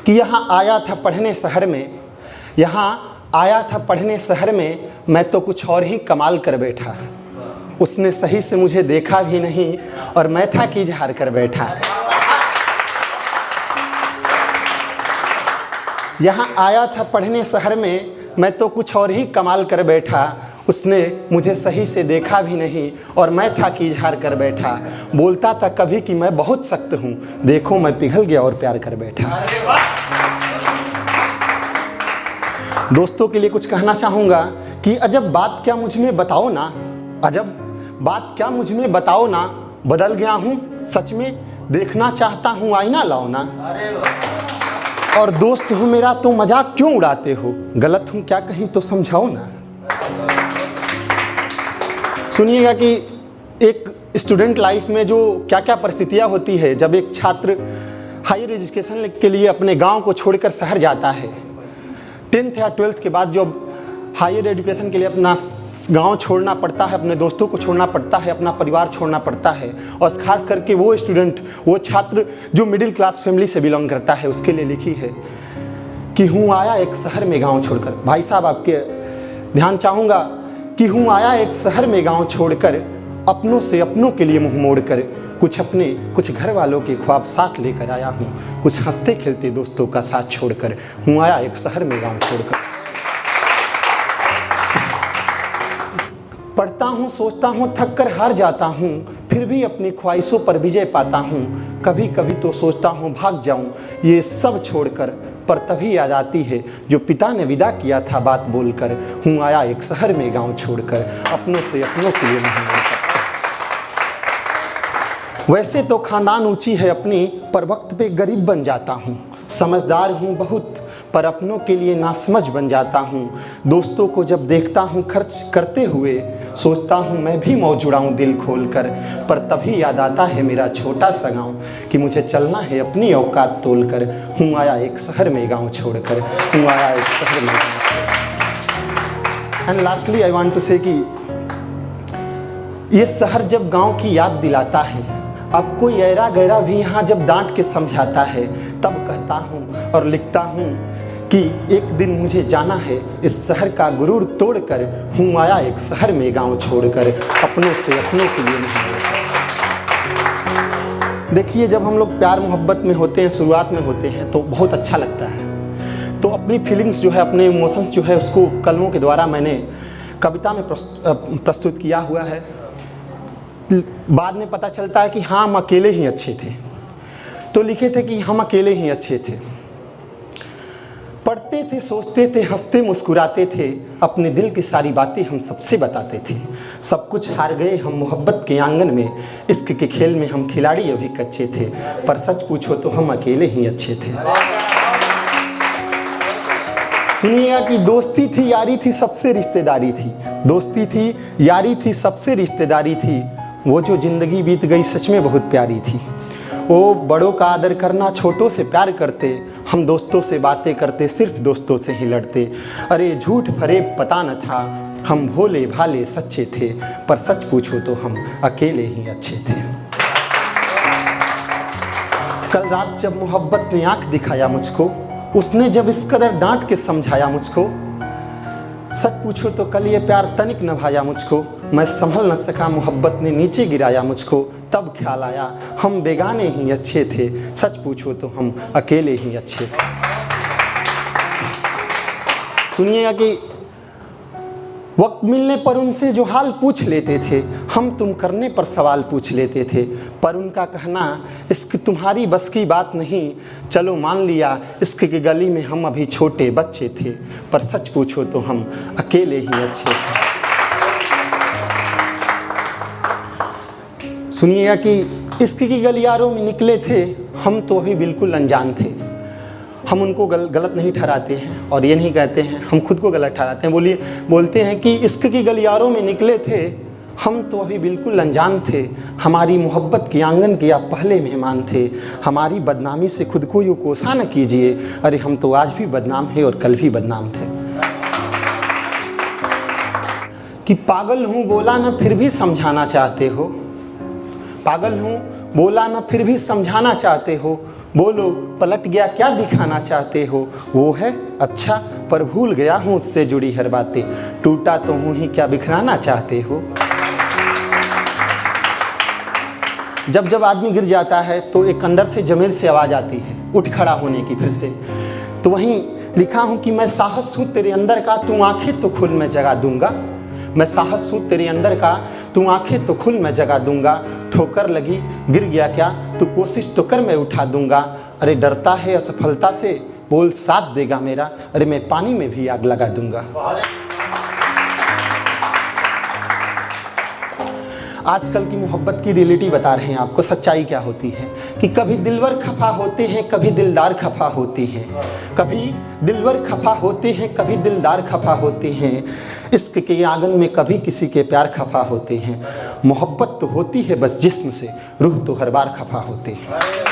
कि यहाँ आया था पढ़ने शहर में, यहाँ आया था पढ़ने शहर में, मैं तो कुछ और ही कमाल कर बैठा। उसने सही से मुझे देखा भी नहीं और मैं था कि इजहार कर बैठा। यहाँ आया था पढ़ने शहर में, मैं तो कुछ और ही कमाल कर बैठा। उसने मुझे सही से देखा भी नहीं और मैं था कि इजहार कर बैठा। बोलता था कभी कि मैं बहुत सख्त हूँ, देखो मैं पिघल गया और प्यार कर बैठा। दोस्तों के लिए कुछ कहना चाहूँगा कि अजब बात क्या मुझ में बताओ ना, अजब बात क्या मुझ में बताओ ना, बदल गया हूँ सच में, देखना चाहता हूँ आईना लाओ ना। और दोस्त हूँ मेरा तो मजाक क्यों उड़ाते हो, गलत हूँ क्या कहीं तो समझाओ ना। सुनिएगा कि एक स्टूडेंट लाइफ में जो क्या क्या परिस्थितियाँ होती है जब एक छात्र हायर एजुकेशन के लिए अपने गांव को छोड़कर शहर जाता है। 10th या 12th के बाद जब हायर एजुकेशन के लिए अपना गांव छोड़ना पड़ता है, अपने दोस्तों को छोड़ना पड़ता है, अपना परिवार छोड़ना पड़ता है, और ख़ास करके वो स्टूडेंट, वो छात्र जो मिडिल क्लास फैमिली से बिलोंग करता है, उसके लिए लिखी है कि हूँ आया एक शहर में गांव छोड़कर। भाई साहब आपके ध्यान चाहूँगा कि हूँ आया एक शहर में गांव छोड़कर, अपनों से अपनों के लिए मुँह मोड़कर, कुछ अपने कुछ घर वालों के ख्वाब साथ लेकर आया हूँ, कुछ हंसते खेलते दोस्तों का साथ छोड़कर, हूँ आया एक शहर में गांव छोड़कर। पढ़ता हूँ सोचता हूँ थक कर हार जाता हूँ, फिर भी अपनी ख्वाहिशों पर विजय पाता हूँ। कभी कभी तो सोचता हूँ भाग जाऊँ ये सब छोड़कर, पर तभी याद आती है जो पिता ने विदा किया था बात बोलकर, हूँ आया एक शहर में गांव छोड़कर, अपनों से अपनों के लिए नहीं मोड़कर। वैसे तो खानदान ऊंची है अपनी, पर वक्त पे गरीब बन जाता हूँ। समझदार हूँ बहुत पर अपनों के लिए नासमझ बन जाता हूँ। दोस्तों को जब देखता हूँ खर्च करते हुए, सोचता हूँ मैं भी मौज जुड़ाऊँ दिल खोल कर, पर तभी याद आता है मेरा छोटा सा गाँव कि मुझे चलना है अपनी औकात तोल कर, हूँ आया एक शहर में गाँव छोड़कर, हूँ आया एक शहर में गाँव छोड़कर। And lastly I want to say कि ये शहर जब गाँव की याद दिलाता है, अब कोई ऐरा गैरा भी यहाँ जब डांट के समझाता है, तब कहता हूँ और लिखता हूँ कि एक दिन मुझे जाना है इस शहर का गुरूर तोड़कर, हूँ आया एक शहर में गांव छोड़कर, अपनों से अपनों के लिए नहीं। देखिए जब हम लोग प्यार मोहब्बत में होते हैं, शुरुआत में होते हैं, तो बहुत अच्छा लगता है। तो अपनी फीलिंग्स जो है, अपने इमोशंस जो है, उसको कलमों के द्वारा मैंने कविता में प्रस्तुत किया हुआ है। बाद में पता चलता है कि हाँ हम अकेले ही अच्छे थे, तो लिखे थे कि हम अकेले ही अच्छे थे। पढ़ते थे, सोचते थे, हंसते मुस्कुराते थे, अपने दिल की सारी बातें हम सबसे बताते थे। सब कुछ हार गए हम मोहब्बत के आंगन में, इश्क के खेल में हम खिलाड़ी अभी कच्चे थे, पर सच पूछो तो हम अकेले ही अच्छे थे। सुनिएगा कि दोस्ती थी यारी थी सबसे रिश्तेदारी थी, दोस्ती थी यारी थी सबसे रिश्तेदारी थी, वो जो ज़िंदगी बीत गई सच में बहुत प्यारी थी। वो बड़ों का आदर करना, छोटों से प्यार करते, हम दोस्तों से बातें करते, सिर्फ दोस्तों से ही लड़ते। अरे झूठ फरेब पता न था, हम भोले भाले सच्चे थे, पर सच पूछो तो हम अकेले ही अच्छे थे। कल रात जब मोहब्बत ने आंख दिखाया मुझको, उसने जब इस कदर डांट के समझाया मुझको, सच पूछो तो कल ये प्यार तनिक न भाया मुझको, मैं संभल न सका मोहब्बत ने नीचे गिराया मुझको, तब ख्याल आया हम बेगाने ही अच्छे थे, सच पूछो तो हम अकेले ही अच्छे थे। सुनिएगा कि वक्त मिलने पर उनसे जो हाल पूछ लेते थे, हम तुम करने पर सवाल पूछ लेते थे, पर उनका कहना इश्क तुम्हारी बस की बात नहीं, चलो मान लिया इश्क की गली में हम अभी छोटे बच्चे थे, पर सच पूछो तो हम अकेले ही अच्छे थे। सुनिएगा कि इश्क की गलियारों में निकले थे, हम तो अभी बिल्कुल अनजान थे। हम उनको गलत नहीं ठहराते हैं और ये नहीं कहते हैं, हम खुद को गलत ठहराते हैं। बोलते हैं कि इश्क की गलियारों में निकले थे, हम तो अभी बिल्कुल अनजान थे, हमारी मोहब्बत के आंगन के आप पहले मेहमान थे, हमारी बदनामी से खुद को यूँ कोसा न कीजिए, अरे हम तो आज भी बदनाम हैं और कल भी बदनाम थे। कि पागल हूँ बोला न फिर भी समझाना चाहते हो, पागल हूँ बोला न फिर भी समझाना चाहते हो, बोलो पलट गया क्या दिखाना चाहते हो, वो है अच्छा पर भूल गया हूँ उससे जुड़ी हर बातें, टूटा तो हूँ ही क्या बिखराना चाहते हो। जब जब आदमी गिर जाता है तो एक अंदर से ज़मीर से आवाज़ आती है उठ खड़ा होने की फिर से। तो वहीं लिखा हूँ कि मैं साहस हूँ तेरे अंदर का, तू आंखें तो खुल मैं जगा दूंगा। मैं साहस हूँ तेरे अंदर का, तू आंखें तो खुल मैं जगा दूंगा। ठोकर लगी गिर गया क्या, तू कोशिश तो कर मैं उठा दूंगा। अरे डरता है असफलता से, बोल साथ देगा मेरा, अरे मैं पानी में भी आग लगा दूंगा। आजकल की मोहब्बत की रियलिटी बता रहे हैं आपको, सच्चाई क्या होती है कि कभी दिलवर खफा होते हैं, कभी दिलदार खफा होते हैं, कभी दिलवर खफा होते हैं, कभी दिलदार खफा होते हैं। इश्क के आंगन में कभी किसी के प्यार खफा होते हैं। मोहब्बत तो होती है बस जिस्म से, रूह तो हर बार खफा होते हैं।